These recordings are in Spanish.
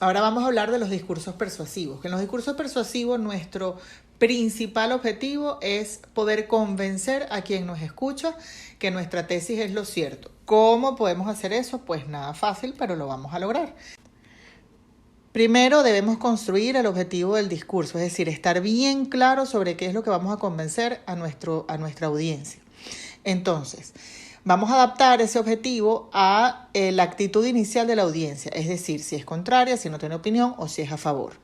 Ahora vamos a hablar de los discursos persuasivos. Que en los discursos persuasivos nuestro principal objetivo es poder convencer a quien nos escucha que nuestra tesis es lo cierto. ¿Cómo podemos hacer eso? Pues nada fácil, pero lo vamos a lograr. Primero debemos construir el objetivo del discurso, es decir, estar bien claro sobre qué es lo que vamos a convencer a nuestra audiencia. Entonces, vamos a adaptar ese objetivo a la actitud inicial de la audiencia, es decir, si es contraria, si no tiene opinión o si es a favor.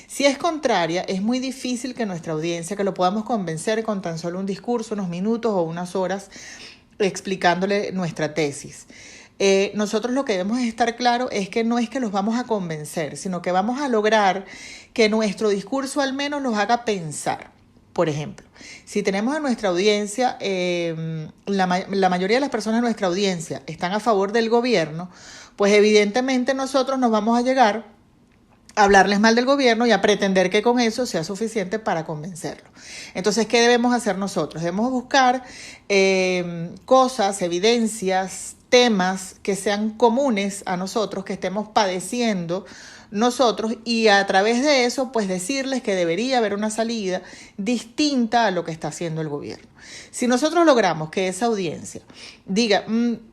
Si es contraria, es muy difícil que nuestra audiencia, que lo podamos convencer con tan solo un discurso, unos minutos o unas horas explicándole nuestra tesis. Nosotros lo que debemos estar claro es que no es que los vamos a convencer, sino que vamos a lograr que nuestro discurso al menos los haga pensar. Por ejemplo, si tenemos a nuestra audiencia, la mayoría de las personas de nuestra audiencia están a favor del gobierno, pues evidentemente nosotros nos vamos a llegar a hablarles mal del gobierno y a pretender que con eso sea suficiente para convencerlo. Entonces, ¿qué debemos hacer nosotros? Debemos buscar cosas, evidencias, temas que sean comunes a nosotros, que estemos padeciendo nosotros, y a través de eso pues decirles que debería haber una salida distinta a lo que está haciendo el gobierno. Si nosotros logramos que esa audiencia diga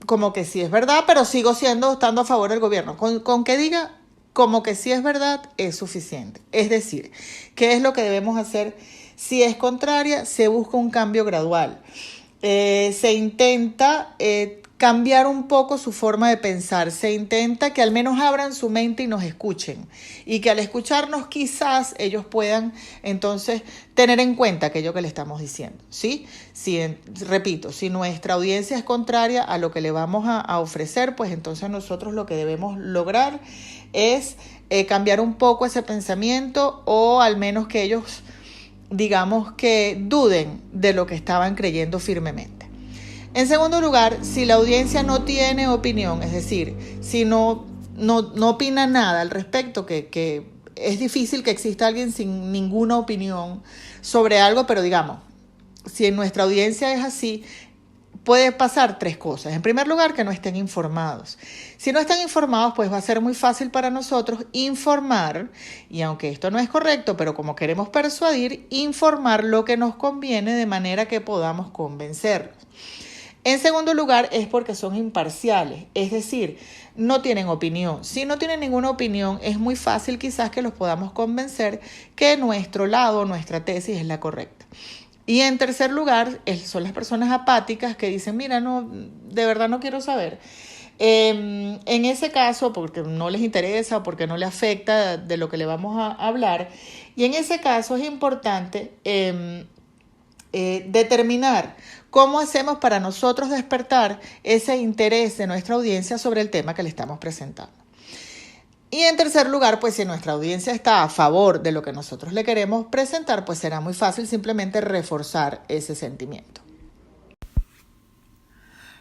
como que sí es verdad, pero sigo estando a favor del gobierno, con que diga como que sí es verdad es suficiente. Es decir, ¿qué es lo que debemos hacer? Si es contraria, se busca un cambio gradual. Se intenta cambiar un poco su forma de pensar, se intenta que al menos abran su mente y nos escuchen, y que al escucharnos quizás ellos puedan entonces tener en cuenta aquello que le estamos diciendo, ¿sí? Repito, si nuestra audiencia es contraria a lo que le vamos a ofrecer, pues entonces nosotros lo que debemos lograr es cambiar un poco ese pensamiento, o al menos que ellos, digamos, que duden de lo que estaban creyendo firmemente. En segundo lugar, si la audiencia no tiene opinión, es decir, si no opina nada al respecto, que es difícil que exista alguien sin ninguna opinión sobre algo, pero digamos, si en nuestra audiencia es así, puede pasar tres cosas. En primer lugar, que no estén informados. Si no están informados, pues va a ser muy fácil para nosotros informar, y aunque esto no es correcto, pero como queremos persuadir, informar lo que nos conviene de manera que podamos convencerlos. En segundo lugar, es porque son imparciales, es decir, no tienen opinión. Si no tienen ninguna opinión, es muy fácil quizás que los podamos convencer que nuestro lado, nuestra tesis es la correcta. Y en tercer lugar, son las personas apáticas que dicen, mira, no, de verdad no quiero saber. En ese caso, porque no les interesa o porque no les afecta de lo que le vamos a hablar, y en ese caso es importante determinar cómo hacemos para nosotros despertar ese interés de nuestra audiencia sobre el tema que le estamos presentando. Y en tercer lugar, pues si nuestra audiencia está a favor de lo que nosotros le queremos presentar, pues será muy fácil simplemente reforzar ese sentimiento.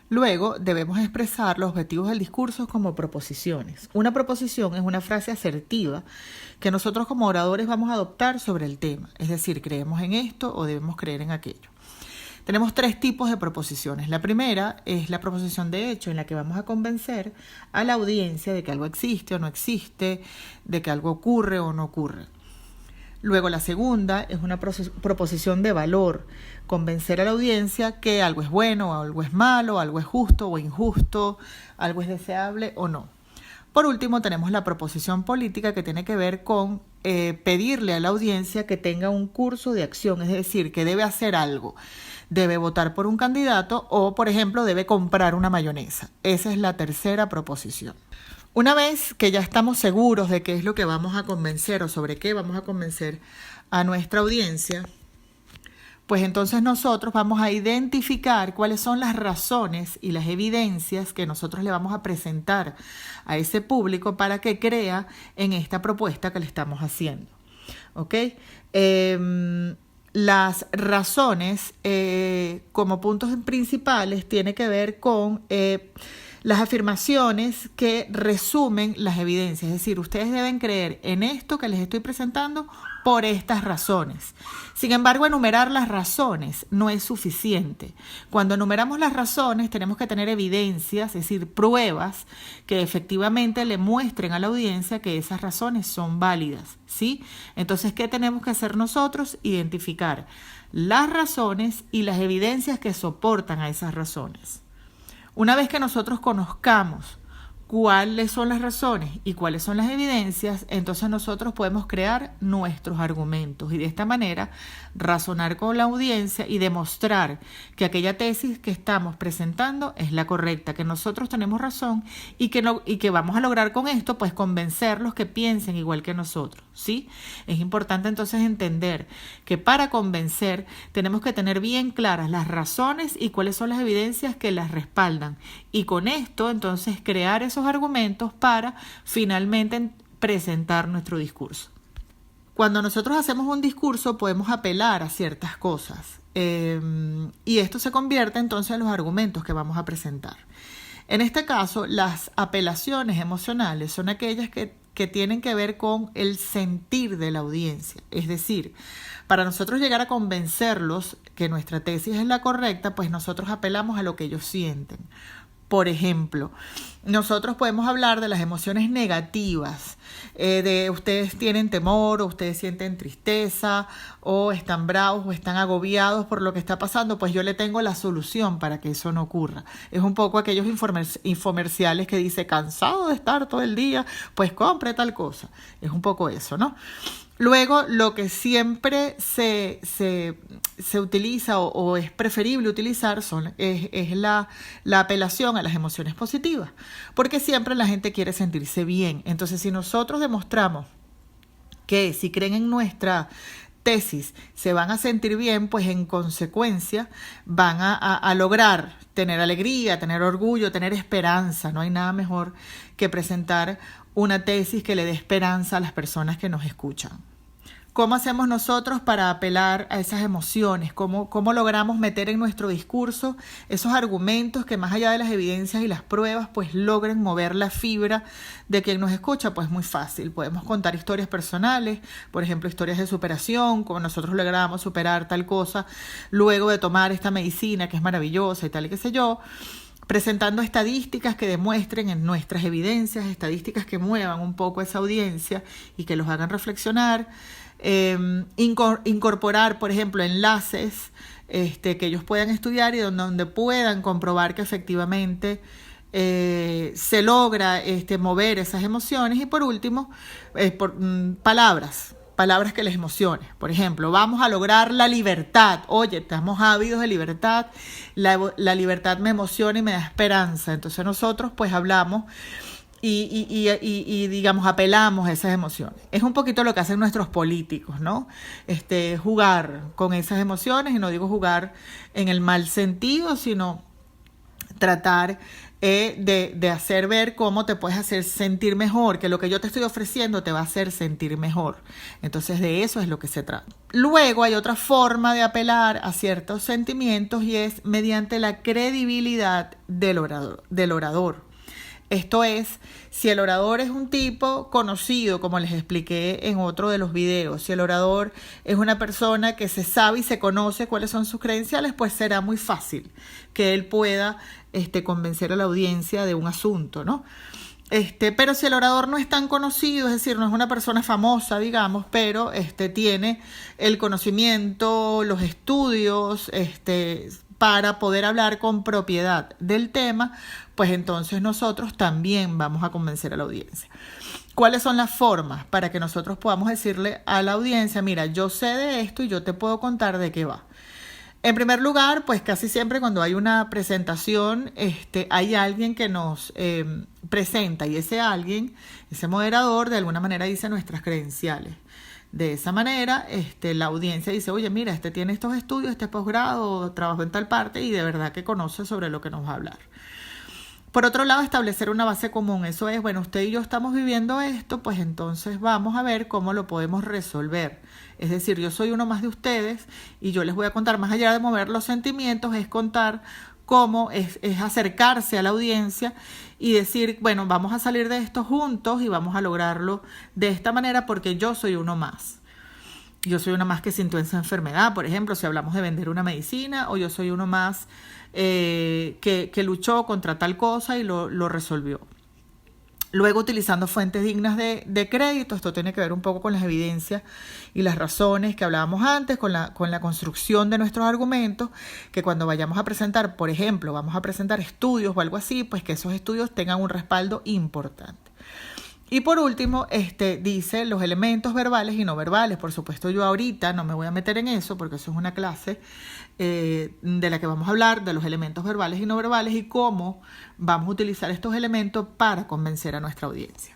Luego debemos expresar los objetivos del discurso como proposiciones. Una proposición es una frase asertiva que nosotros como oradores vamos a adoptar sobre el tema. Es decir, creemos en esto o debemos creer en aquello. Tenemos tres tipos de proposiciones. La primera es la proposición de hecho, en la que vamos a convencer a la audiencia de que algo existe o no existe, de que algo ocurre o no ocurre. Luego la segunda es una proposición de valor, convencer a la audiencia que algo es bueno o algo es malo, algo es justo o injusto, algo es deseable o no. Por último, tenemos la proposición política, que tiene que ver con pedirle a la audiencia que tenga un curso de acción, es decir, que debe hacer algo. Debe votar por un candidato o, por ejemplo, debe comprar una mayonesa. Esa es la tercera proposición. Una vez que ya estamos seguros de qué es lo que vamos a convencer o sobre qué vamos a convencer a nuestra audiencia, pues entonces nosotros vamos a identificar cuáles son las razones y las evidencias que nosotros le vamos a presentar a ese público para que crea en esta propuesta que le estamos haciendo. ¿Ok? Las razones como puntos principales tiene que ver con Las afirmaciones que resumen las evidencias, es decir, ustedes deben creer en esto que les estoy presentando por estas razones. Sin embargo, enumerar las razones no es suficiente. Cuando enumeramos las razones, tenemos que tener evidencias, es decir, pruebas que efectivamente le muestren a la audiencia que esas razones son válidas, ¿sí? Entonces, ¿qué tenemos que hacer nosotros? Identificar las razones y las evidencias que soportan a esas razones. Una vez que nosotros conozcamos cuáles son las razones y cuáles son las evidencias, entonces nosotros podemos crear nuestros argumentos y de esta manera razonar con la audiencia y demostrar que aquella tesis que estamos presentando es la correcta, que nosotros tenemos razón y que vamos a lograr con esto pues convencerlos que piensen igual que nosotros, ¿sí? Es importante entonces entender que para convencer tenemos que tener bien claras las razones y cuáles son las evidencias que las respaldan y con esto entonces crear esos argumentos para finalmente presentar nuestro discurso. Cuando nosotros hacemos un discurso podemos apelar a ciertas cosas y esto se convierte entonces en los argumentos que vamos a presentar. En este caso, las apelaciones emocionales son aquellas que tienen que ver con el sentir de la audiencia. Es decir, para nosotros llegar a convencerlos que nuestra tesis es la correcta, pues nosotros apelamos a lo que ellos sienten. Por ejemplo, nosotros podemos hablar de las emociones negativas, de ustedes tienen temor o ustedes sienten tristeza o están bravos o están agobiados por lo que está pasando, pues yo le tengo la solución para que eso no ocurra. Es un poco aquellos infomerciales que dice cansado de estar todo el día, pues compre tal cosa. Es un poco eso, ¿no? Luego, lo que siempre se utiliza o es preferible utilizar es la apelación a las emociones positivas, porque siempre la gente quiere sentirse bien. Entonces, si nosotros demostramos que si creen en nuestra tesis se van a sentir bien, pues en consecuencia van a lograr tener alegría, tener orgullo, tener esperanza. No hay nada mejor que presentar una tesis que le dé esperanza a las personas que nos escuchan. ¿Cómo hacemos nosotros para apelar a esas emociones? ¿Cómo logramos meter en nuestro discurso esos argumentos que más allá de las evidencias y las pruebas, pues logren mover la fibra de quien nos escucha? Pues muy fácil. Podemos contar historias personales, por ejemplo, historias de superación, como nosotros logramos superar tal cosa luego de tomar esta medicina que es maravillosa y tal y qué sé yo. Presentando estadísticas que demuestren en nuestras evidencias, estadísticas que muevan un poco a esa audiencia y que los hagan reflexionar. Incorporar, por ejemplo, enlaces que ellos puedan estudiar y donde puedan comprobar que efectivamente se logra mover esas emociones. Y por último, palabras que les emocionen. Por ejemplo, vamos a lograr la libertad. Oye, estamos ávidos de libertad. La libertad me emociona y me da esperanza. Entonces nosotros pues hablamos y digamos, apelamos a esas emociones. Es un poquito lo que hacen nuestros políticos, ¿no? Jugar con esas emociones, y no digo jugar en el mal sentido, sino tratar de hacer ver cómo te puedes hacer sentir mejor, que lo que yo te estoy ofreciendo te va a hacer sentir mejor. Entonces de eso es lo que se trata. Luego hay otra forma de apelar a ciertos sentimientos y es mediante la credibilidad del orador. Esto es, si el orador es un tipo conocido, como les expliqué en otro de los videos, si el orador es una persona que se sabe y se conoce cuáles son sus credenciales, pues será muy fácil que él pueda convencer a la audiencia de un asunto, ¿no? Pero si el orador no es tan conocido, es decir, no es una persona famosa, digamos, pero tiene el conocimiento, los estudios, para poder hablar con propiedad del tema, pues entonces nosotros también vamos a convencer a la audiencia. ¿Cuáles son las formas para que nosotros podamos decirle a la audiencia, mira, yo sé de esto y yo te puedo contar de qué va? En primer lugar, pues casi siempre cuando hay una presentación, hay alguien que nos presenta y ese alguien, ese moderador, de alguna manera dice nuestras credenciales. De esa manera, la audiencia dice, oye, mira, tiene estos estudios, posgrado, trabajó en tal parte y de verdad que conoce sobre lo que nos va a hablar. Por otro lado, establecer una base común. Eso es, bueno, usted y yo estamos viviendo esto, pues entonces vamos a ver cómo lo podemos resolver. Es decir, yo soy uno más de ustedes y yo les voy a contar, más allá de mover los sentimientos, es contar cómo es acercarse a la audiencia y decir, bueno, vamos a salir de esto juntos y vamos a lograrlo de esta manera porque yo soy uno más. Yo soy uno más que sintió esa enfermedad, por ejemplo, si hablamos de vender una medicina, o yo soy uno más que luchó contra tal cosa y lo resolvió. Luego, utilizando fuentes dignas de crédito, esto tiene que ver un poco con las evidencias y las razones que hablábamos antes, con la construcción de nuestros argumentos, que cuando vayamos a presentar, por ejemplo, vamos a presentar estudios o algo así, pues que esos estudios tengan un respaldo importante. Y por último, dice los elementos verbales y no verbales. Por supuesto, yo ahorita no me voy a meter en eso porque eso es una clase de la que vamos a hablar de los elementos verbales y no verbales y cómo vamos a utilizar estos elementos para convencer a nuestra audiencia.